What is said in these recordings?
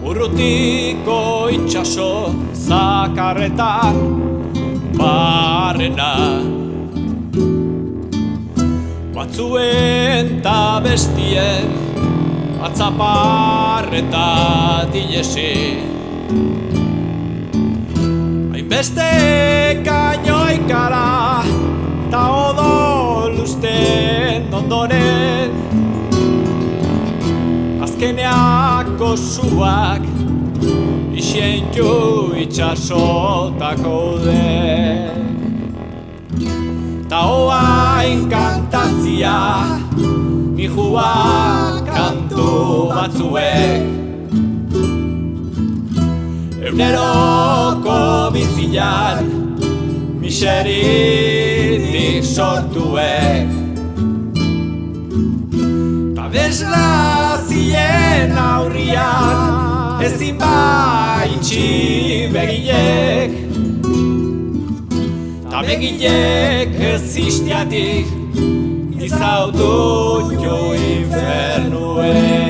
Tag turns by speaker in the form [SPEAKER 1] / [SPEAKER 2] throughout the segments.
[SPEAKER 1] Urrutiko itxaso zakarretan barrena, batzuen ta bestien atzaparreta dilesi. Hainbeste kainoikara ta odolusten ondoren, azkeneako zuak isientu itxasotako udek. Ta oain kantatzia nijuak kantu batzuek, euneroko bizian miseritik sortuek. Ta desgrazien aurrian ezin baitxi begilek, ta begilek ez istiatik izautu jo infernuek.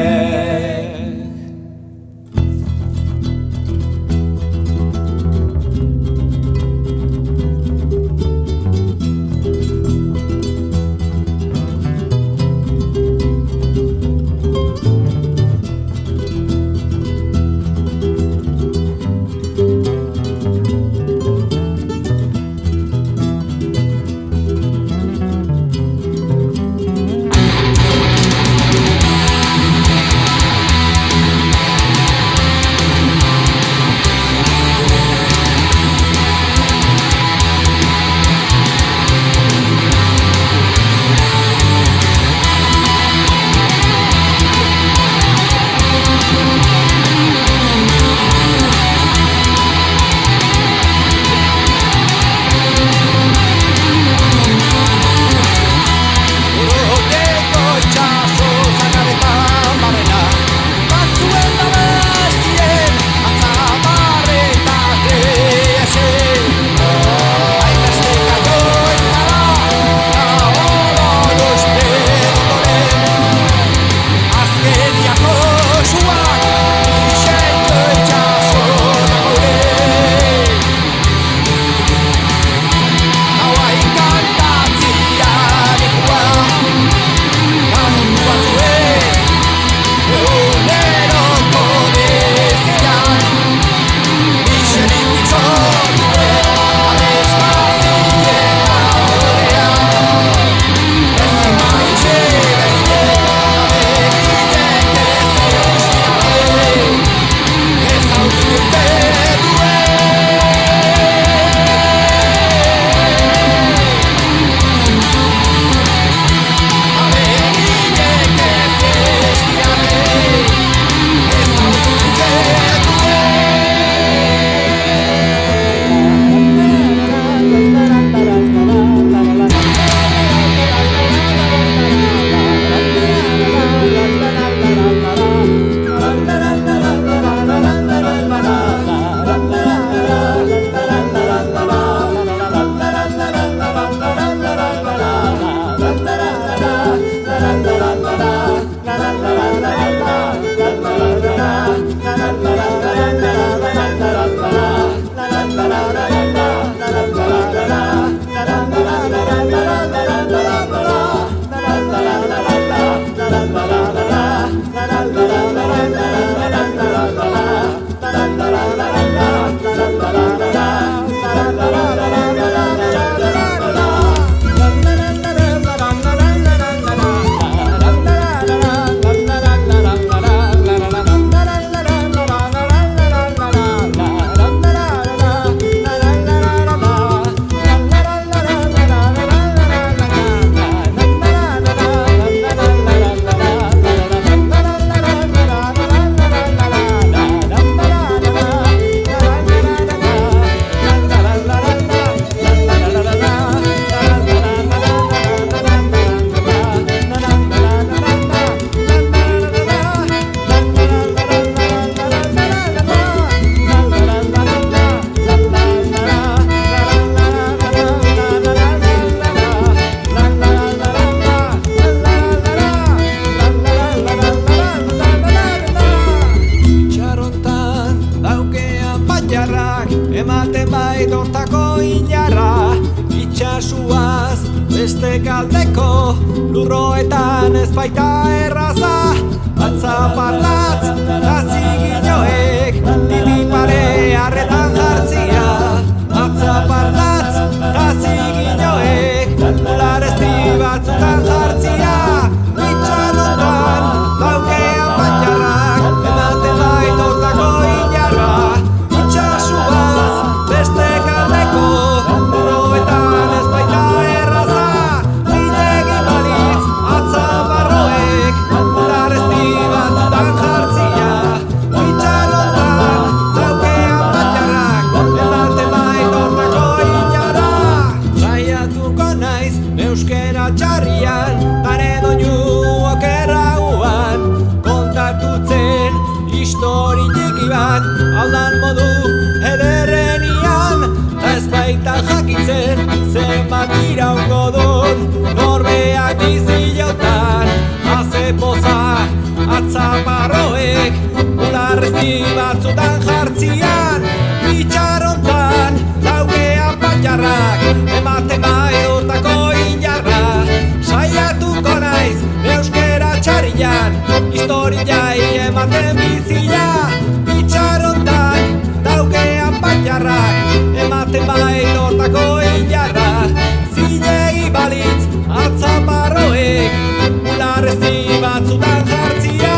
[SPEAKER 1] beste kaldeko lurroetan ez baita erraza. Atzaparlatz da ziginoek titipare harretan jartzia. Atzaparlatz da ziginoek bularezti batzutan jartzia. Itxarotan laukean batxarrak ematen baitortako inarra. Itxasuaz beste kaldeko lurroetan ez baita erraza. Zilegi balitz atzaparroek bularezti batzutan jartzia. Itxarotan laukean batxarrak ematen baitortako inarra. Saiatuko naiz euskera txarrian tare doinu okerrauan kontatutzen histori txiki bat aldan modu ederrenian. Ta ez baita jakitzen zenbat iraungo dut norbeak bizilotan. Haze poza atzaparroek bularrezti batzutan jartzian. Itxarontan laukean batxarrak ematen bai urtako inarra. Saiatuko naiz euskera txarrian historiai ematen bizila. Itxarontan laukean batxarrak ematen bai urtako inarra. Zilegi balitz atzaparroek bularrezti batzutan jartzia.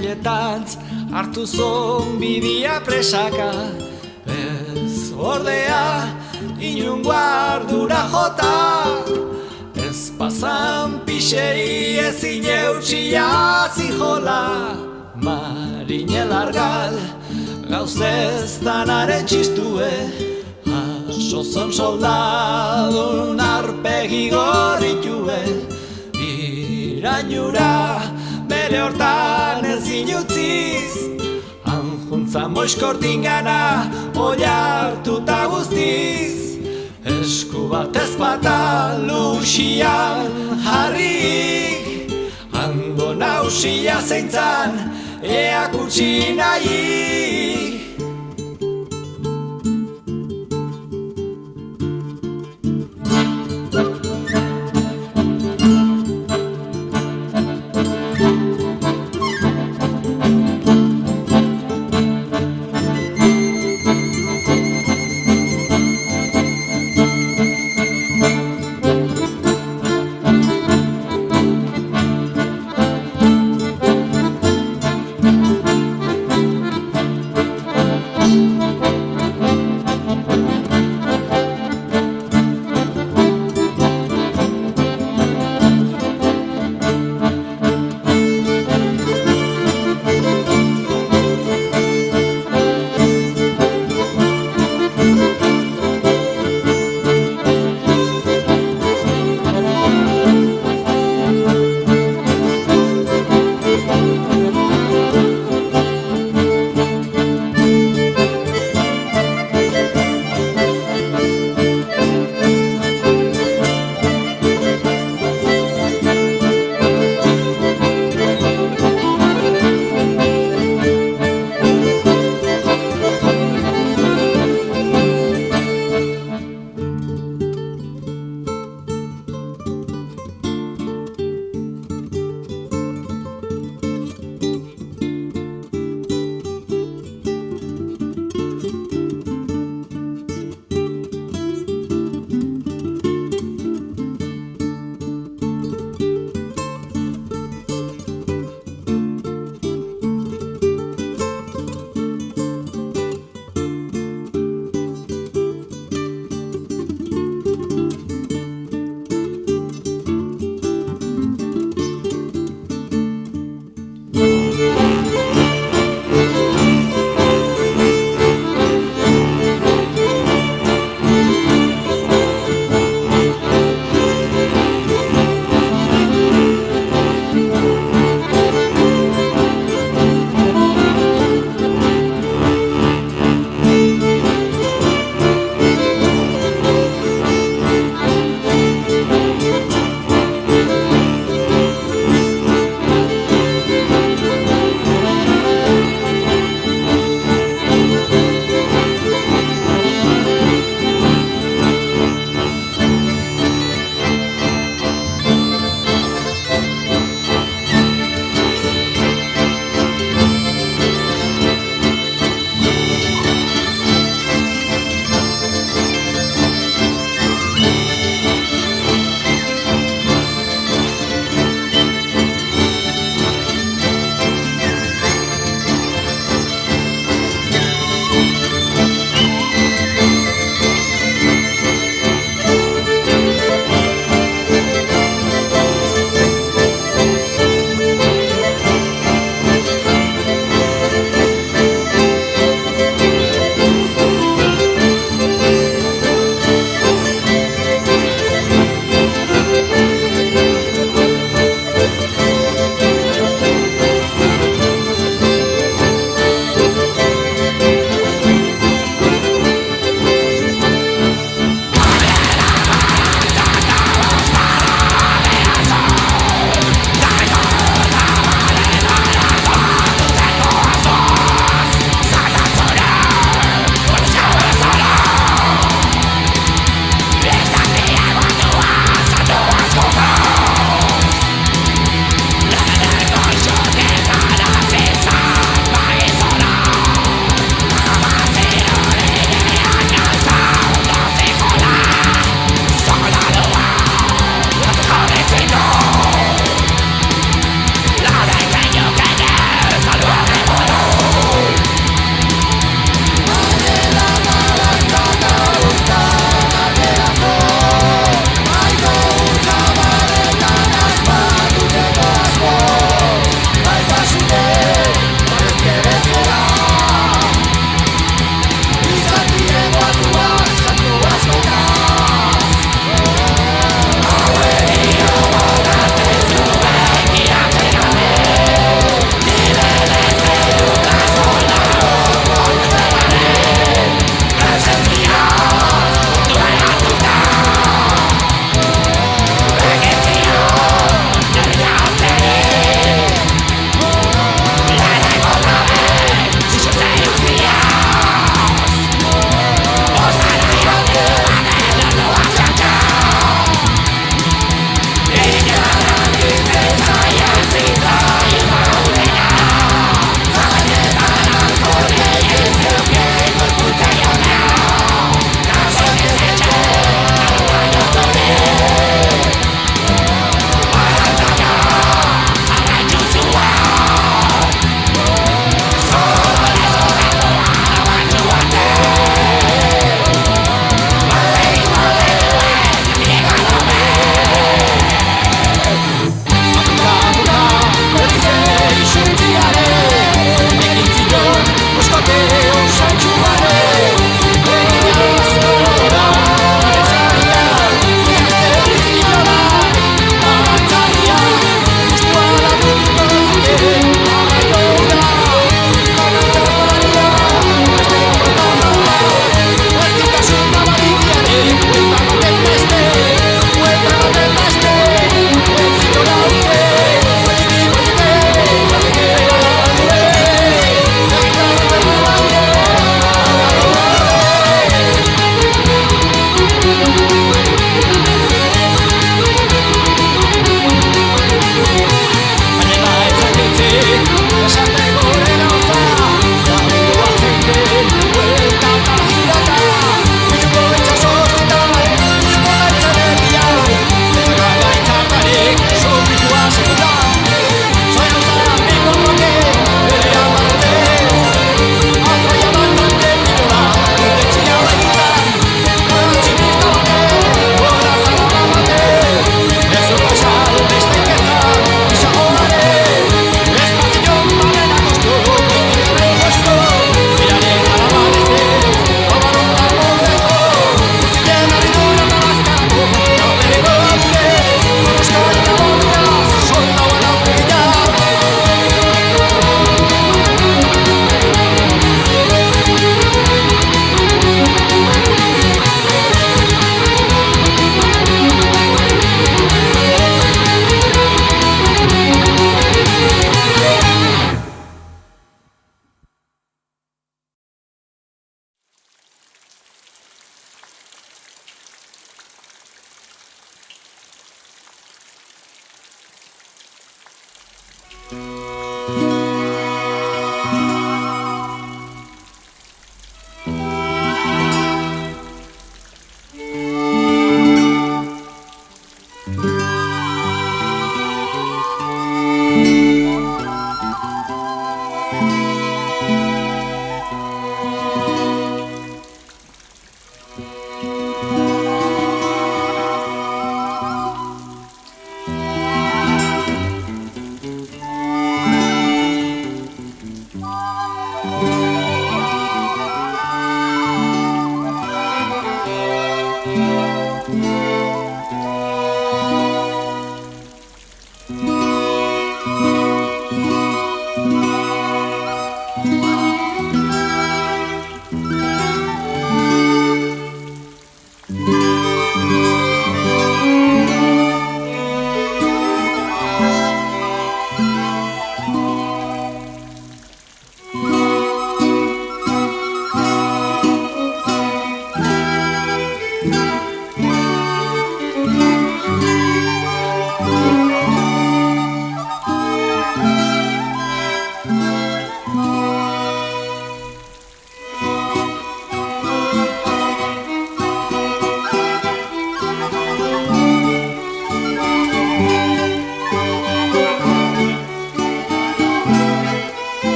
[SPEAKER 1] jaietantz hartu zon bidia presaka. Ez ordea inungo ardura jota, ez pasan pixeri ezin eutxia zijola. Marinel argal gauzeztanaren txistue, asozon soldadun arpegi gorritue. Irainura bere hortan ezin utziz, anjuntza moizkortingana oiartuta guztiz. Esku batez bata luxian jarrik, hango nausia zeintzan eak utzi nahi.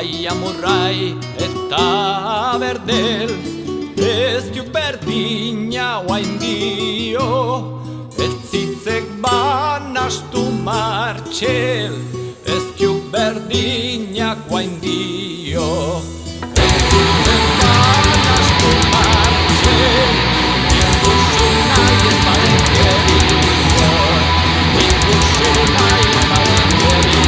[SPEAKER 1] Amurrai eta berdel, ez diuk berdina guain dio, ez zitzek banastu martxel, ez diuk berdina guain dio. Ez zitzek banastu martxel, ikusi nahi ez baren gerio, ikusi nahi ez baren gerio.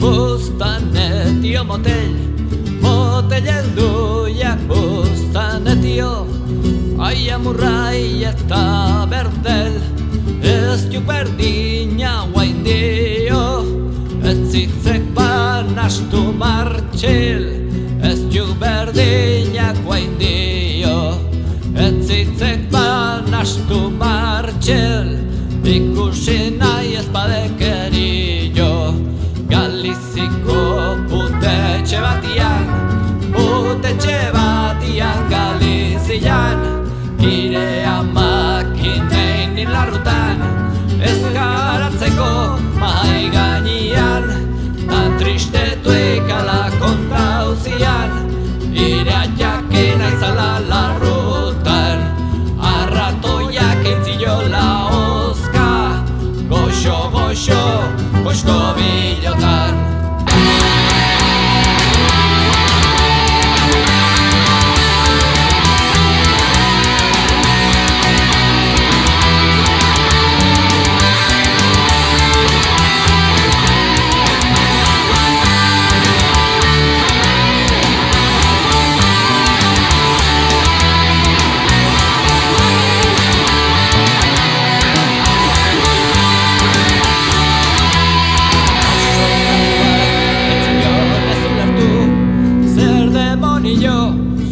[SPEAKER 1] Bostanetio motel helduiak bostanetio, ai amurrai eta berdel, ez diuk berdina guain dio, ez zitzek banastu martxel, ez diuk berdina guain dio, ez zitzek banastu martxel, ikusi nahi ez badekerio. Galiziko putetxe batian Galizian, ire amakinein larrutan, ez garatzeko mahai gainean, tan tristetu ikala kontauzian, ire aiakina izala larrutan, arratoiak entziola oska, goxo, goxko bilotan.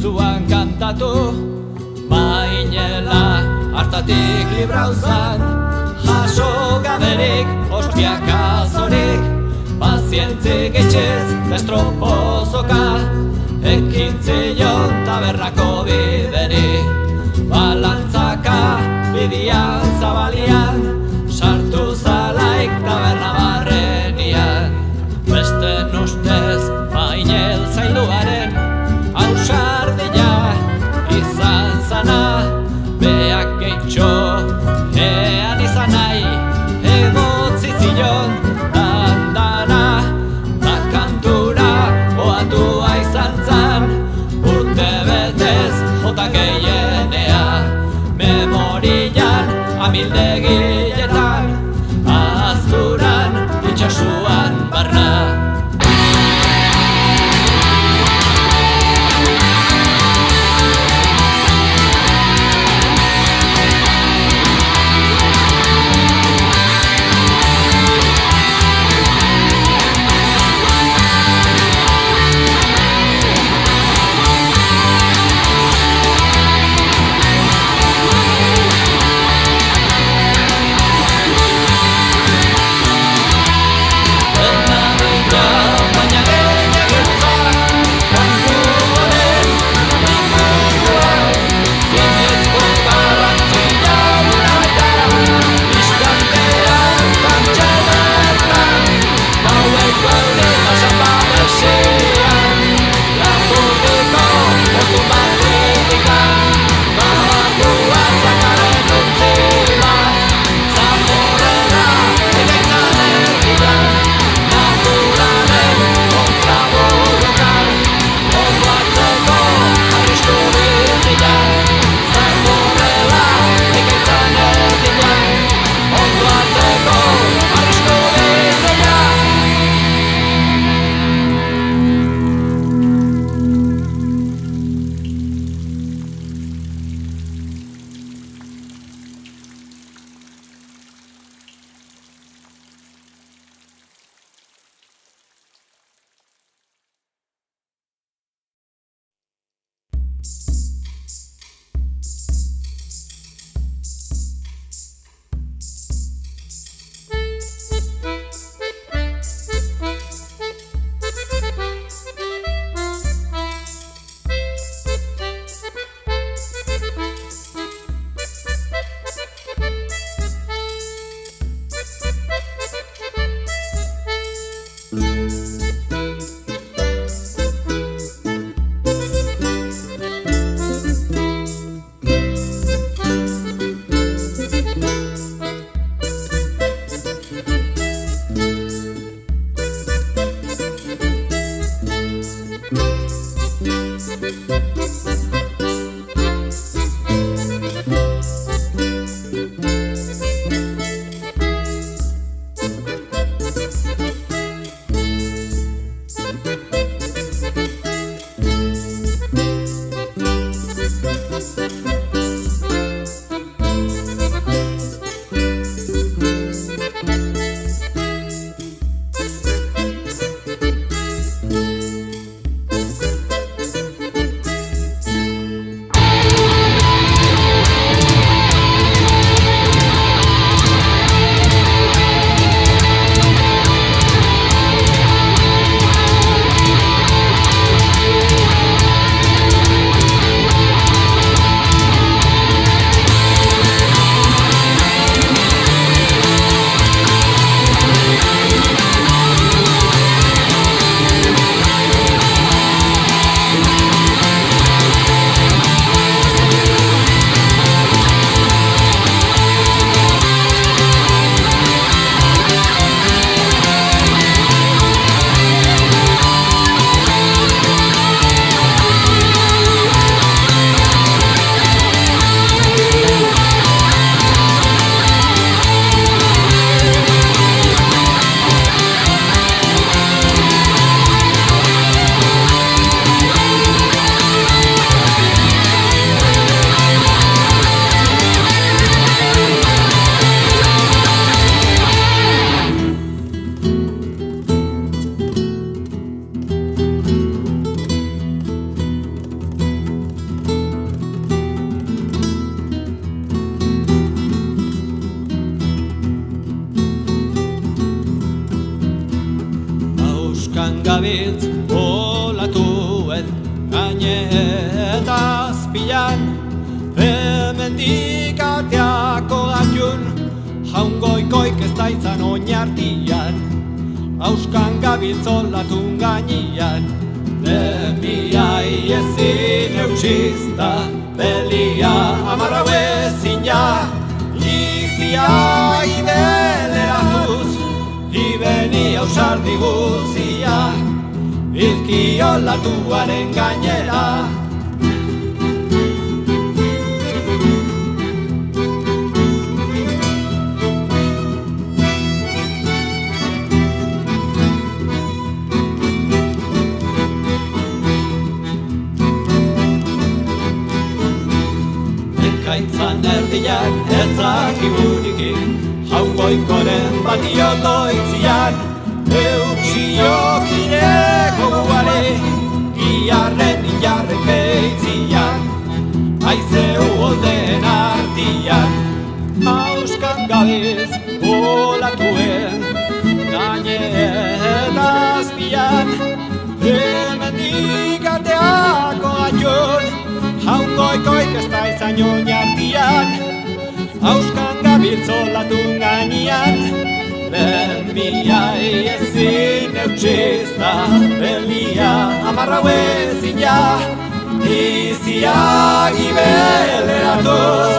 [SPEAKER 1] Zuan kantatu, mainela hartatik librauzan, jaso gaberik, ostiak azorik, pazientzik etxez, destropozoka, ekintzion tabernako bideri, balantzaka bidian zabalian, sartu zalaik taberna barrenian, beste ustez mainel zailduaren, ausardia izan zana, beak geitxo ean izan nahi, egotzi zion dandana, ta kantura oatua izan zan, urte betez jota gehienea, memorian amildegiletan, ahazturan itxasuan barna. Gabiltz olatuen gaineta azpian, hemendik ateako gatun, jaungoikoik ez da izan oinartian. Hauskan gabiltz olatun gainean, demiai ezin eutxizta, belia amarrau ezina, izia ideleratuz, ibeni ausardi guzia, ilki olatuaren gainera. Ekaitzan erdiak etzakigunikin, jaungoikoren batiotoitzian, eutsiok ireko guare, iarren ilarren beitzian, aizeu olden artian. Hauskan gabiltz olatuen gaineta azpian, hemendik ateako gatun, jaungoikoik ez da izan oinartian. Hauskan gabiltz olatun gainean, bermiai ezin eutxizta, belia amarrau ezina, izia gibeleratuz,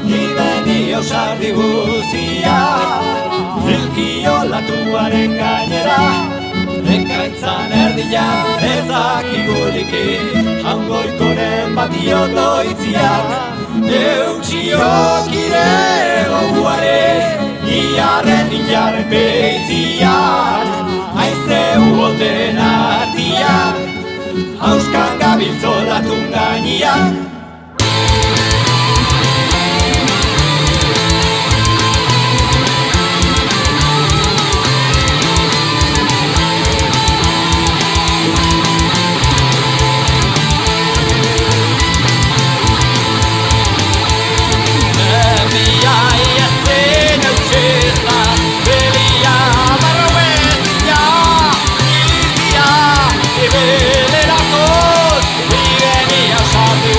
[SPEAKER 1] ibeni ausardi guzia, ilki olatuaren gainera. Ekaitzan erdiak ezakiguliki, jaungoikoren batiotoitziak, eutsiok irego guare, iarren ilarren beitzian, aizeu olden artian, hauskan gabiltz olatun gainean. Ibeleratuz, ibeni ausardi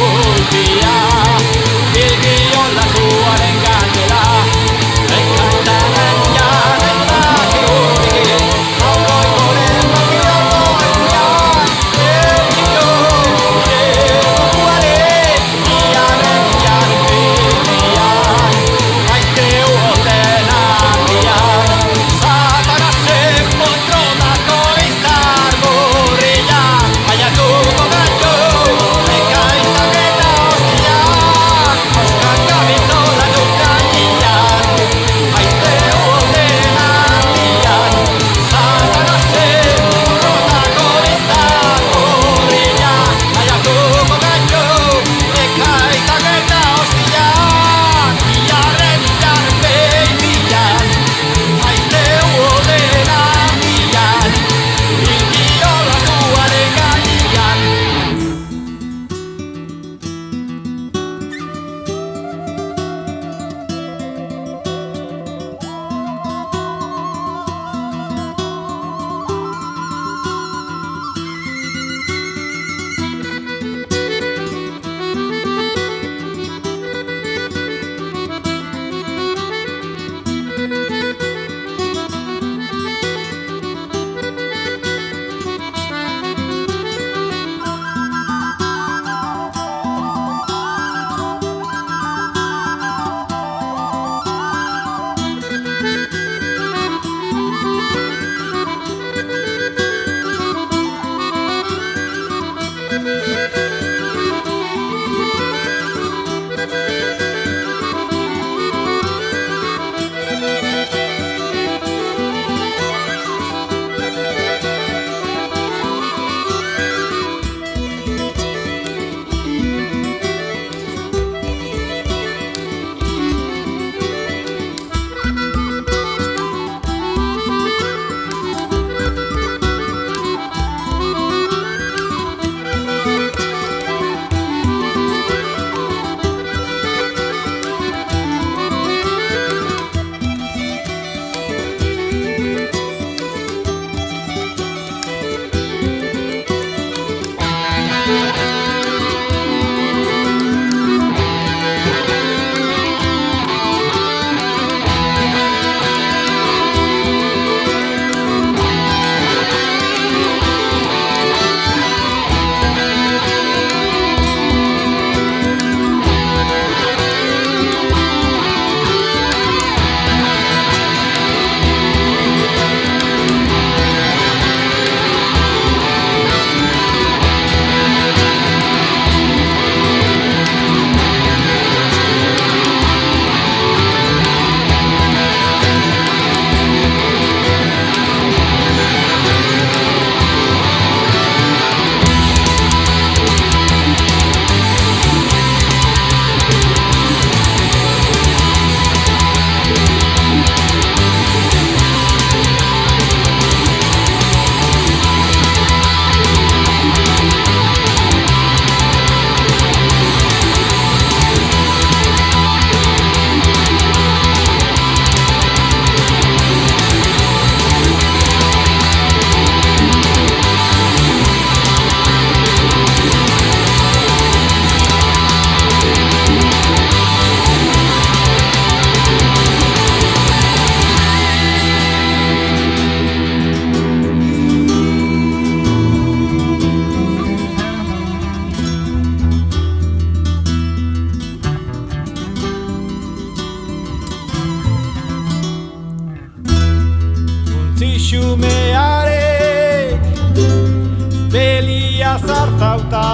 [SPEAKER 1] zartauta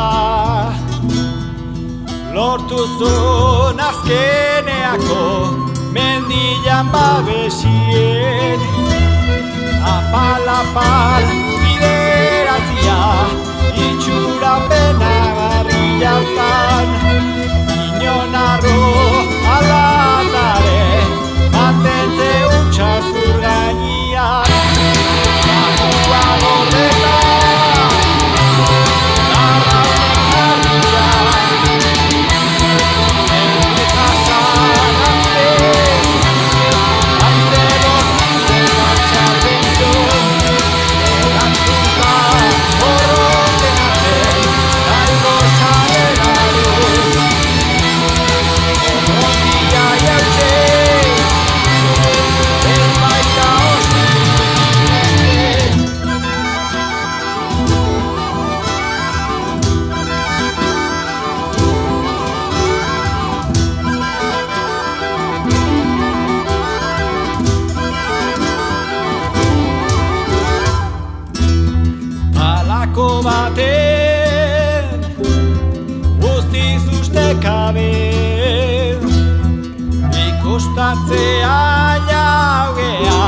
[SPEAKER 1] lortu zuen azkeneako mendian babesien apal bideratzia itxura penagarri jautan inon arro alatare mantentze utxa zur gainean bakua gordeta baten guztiz ustekabe ikustatzea jaugea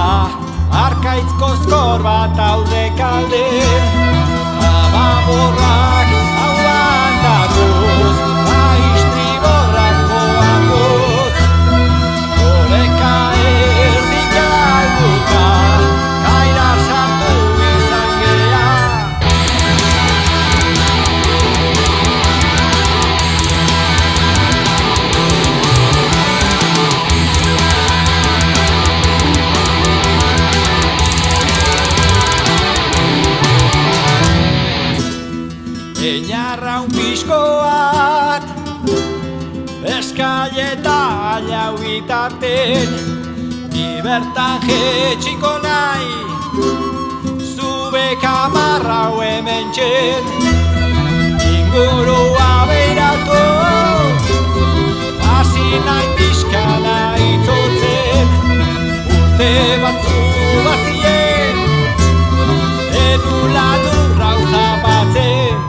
[SPEAKER 1] arkaitz kozkor bat aurrekalde ababorrak hauan daguz aistriborrak koakoz oreka erdik galduta gaira sartu izan gea. Eñarra un pixkoat eskaileta alau bitarten Ibertan jetxiko nahi zube kamarra hemen txen ingurua beiratu hasi nahi pixkana itzotzen urte batzu bazien edula lurra uzapatzen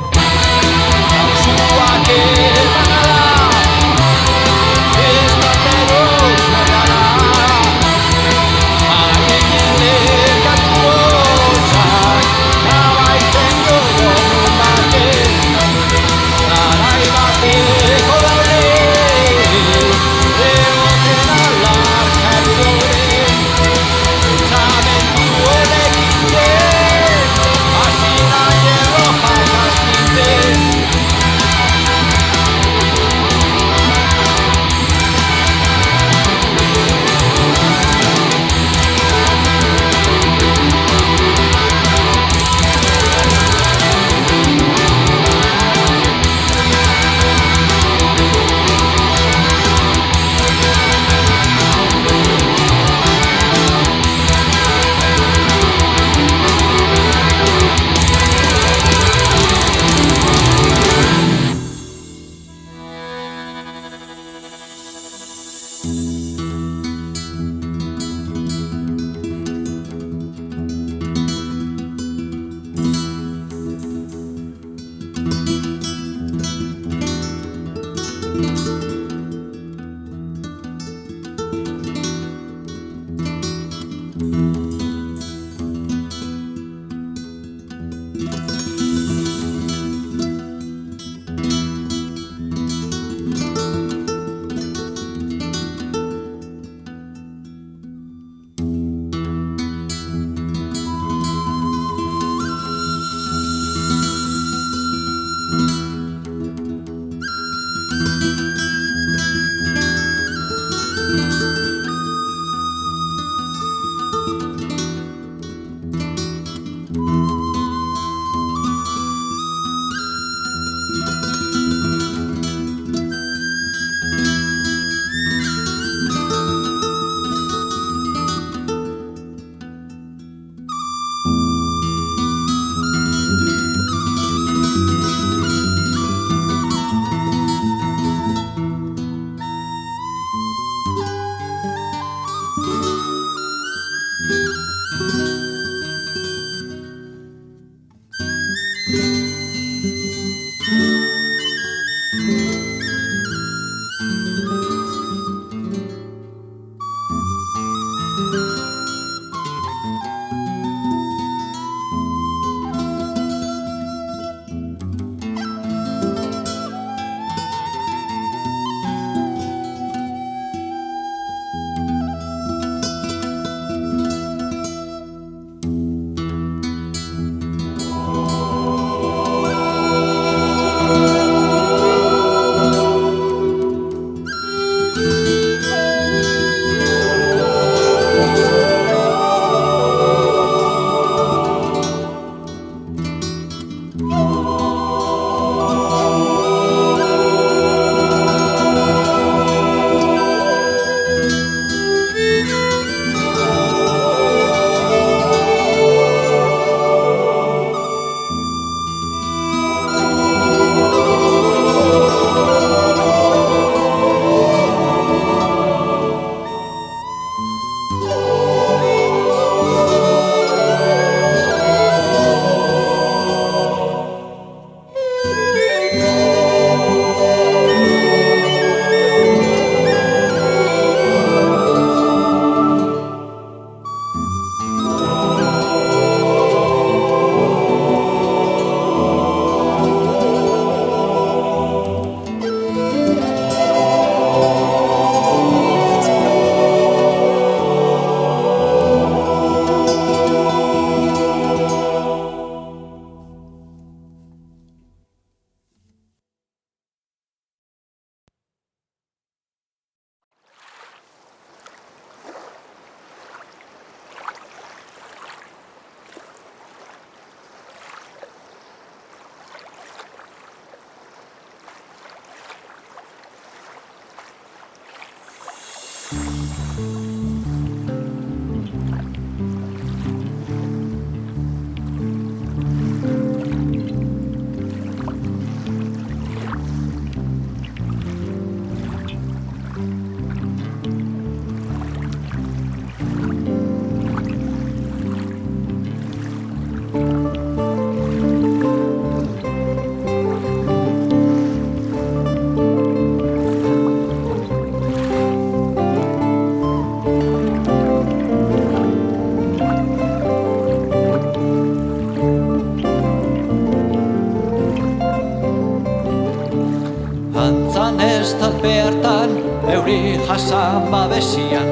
[SPEAKER 1] Antzan estalpe hartan, euri jasan babesian,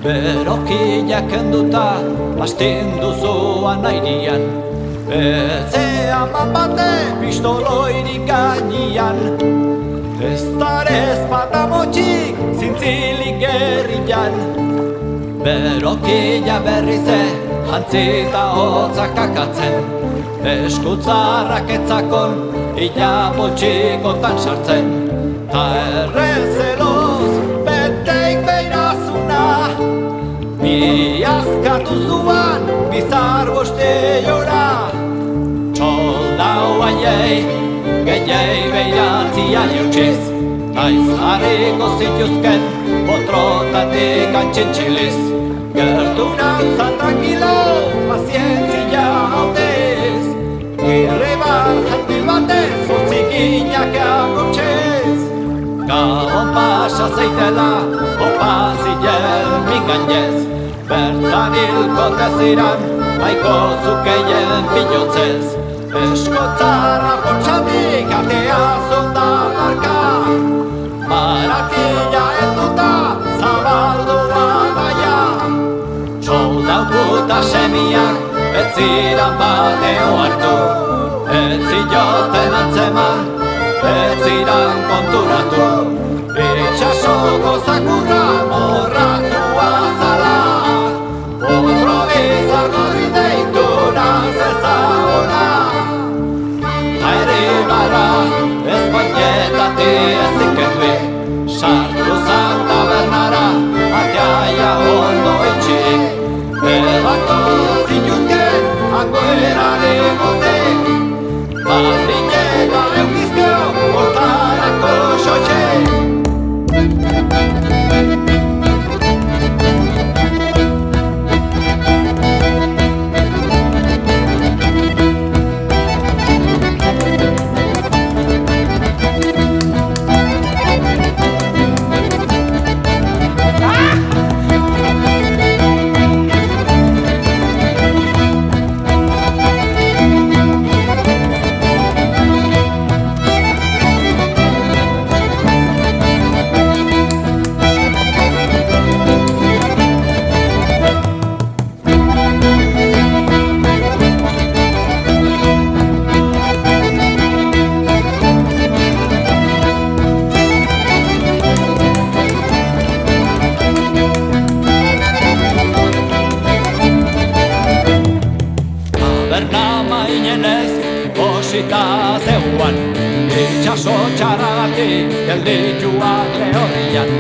[SPEAKER 1] berokiak kenduta, astindu zuan airian. Etzean bate pistoloirik gainian, ez darez bata motxik zintzilik gerrian. Berokia berrize, jantzita hotzak akatzen, eskutzarrak etzakon, ila poltsikotan sartzen. Ta errezeloz, beteik beirazuna, bi azkatu zuan, bizar bosteiora. Txoldau aiei, gehiei beiratzia jautxiz, naiz harriko zituzken, botrotatik antxintxiliz. Gertu nantzan tranquilo, pazientzia hautez, irribar gentil batez, utzikinak agotxez. Gabon pasa zeitela, opa zilen mingainez, bertan hilkote ziran, maiko zukeien bilotzez. Eskotzarra potxatik atea zonda marka, maratila enduta zabaldua daia. Soldau puta semiak ez ziran bateo hartu, ez zioten antzeman, ez ziran konturatu. Itxasoko zakurra morratua zala, otro bizargorri deitura zezaguna. Airibarra ezpainetati eziketui, sartu zan tabernara, ateaia ondo itxik. Ebako zituzken, hango erare gozek, bardineka eukizkeo, hortarako xotxek. Osita zeuan, itxaso txarragatik geldituak lehorrian.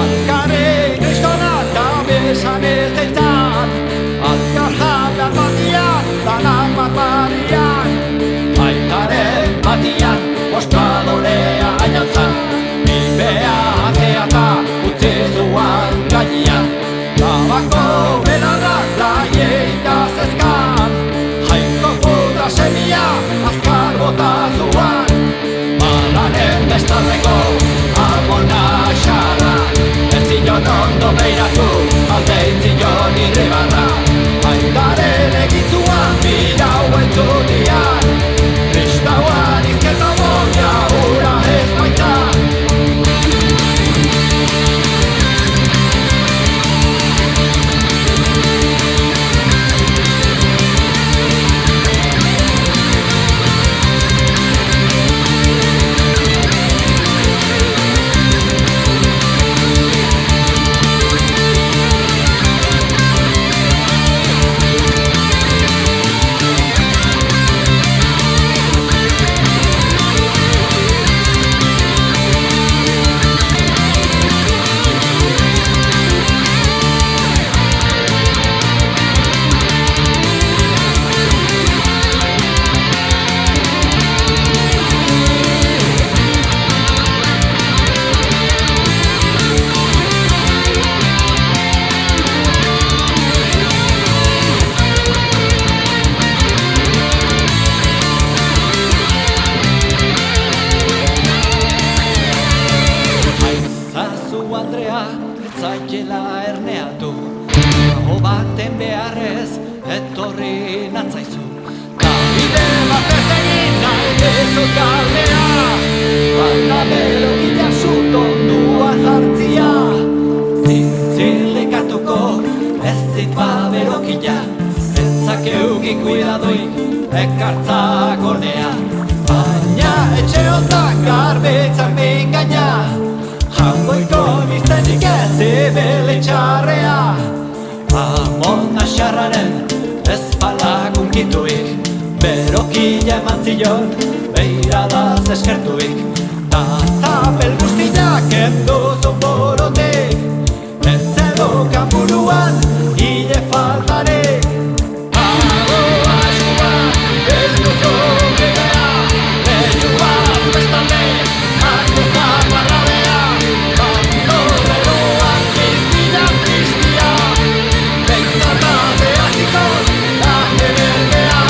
[SPEAKER 1] Alkari kristona eta besan ezeitzat, alkar jabean batian, danak barbarian. Aitaren batian, ostradolea ainantzan, bibea ateata utzi zuan gainean. Tabako belarrak laieita zezkan, jaiko puta semia azkar bota zuan. Malaren bestarreko amona xarra, ez zion ondo beiratu, alde zion irribarra. Aitaren egitzuan birau entzutian, kristauan izketa boia ura berokia zutondua jartzia. Zintzilikatuko ez zitba berokia, entzakeuki kuidadoik ekartzak honea. Baina etxe hotak garbitzak mingaina, jangoiko niztenik ez ibili txarrea. Amona xarraren ez palak unkituik, berokia eman zion beiradaz eskertuik. Ta zapel guztiak enduzu borotik, ez edo kanburuan hile faltarik. Agoa eskua ez duzu bidea, lehiuaz bestalde hartzezak barrabea. Bando beruan bizia tristia, behintzata behaziko da jebergea.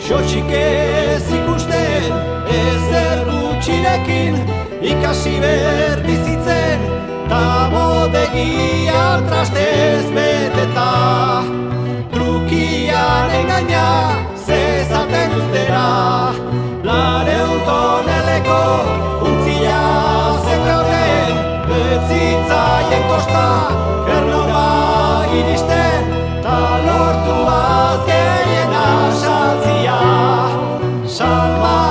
[SPEAKER 2] Xoxik ez ikusten ezer gutxirekin ikasi behar bizitzen ta bodegia trastez beteta trukian engaina zezaten ustera alma